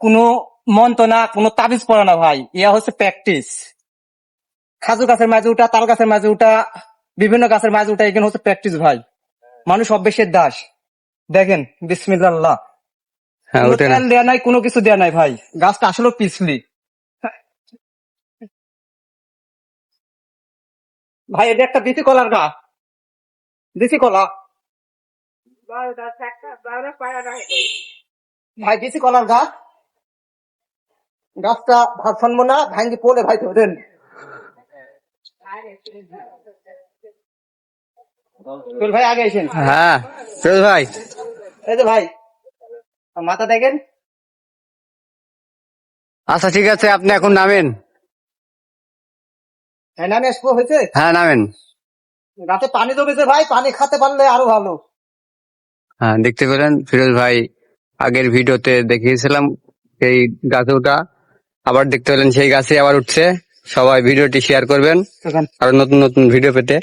কোনো মন্ত্র না, কোনো তাবিজ পড়ে না ভাই, ইয়া হচ্ছে প্র্যাকটিস। খাজুর গাছের মাঝে উঠা, তাল গাছের মাঝে উঠা, বিভিন্ন গাছের মাঝে উঠা, এখানে হচ্ছে প্র্যাকটিস ভাই। মানুষ অভ্যেসের দাস। দেখেন বিসমিল্লাহ, হ্যাঁ কোনো ওঠে না। তেল দেয়া নাই, কোনো কিছু দেয়া নাই ভাই, গাছটা আসলে পিছলি। ভাই এটা একটা দেশি কলার গাছ, দেশি কলা ভাই, দেশি কলার গাছ। গাছটা ভাত ফানবো না, ভাঙ্গি পড়ে ভাই ধরেন। ভাই আগে এসেন। হ্যাঁ ফিরোজ ভাই, এই যে ভাই মাথা দেখেন। আচ্ছা ঠিক আছে, আপনি এখন নামেন। হ্যাঁ নামে আসবো, হয়েছে। হ্যাঁ নামেন। গাছে পানি জমেছে ভাই, পানি খেতে পারলে আরো ভালো। হ্যাঁ দেখতে পেলেন ফিরোজ ভাই আগের ভিডিওতে দেখিয়েছিলাম সেই গাছে ওঠা, আবার দেখতে পেলেন সেই গাছে আবার উঠছে। সবাই ভিডিওটি শেয়ার করবেন দেখেন। আরো নতুন নতুন ভিডিও পেতে।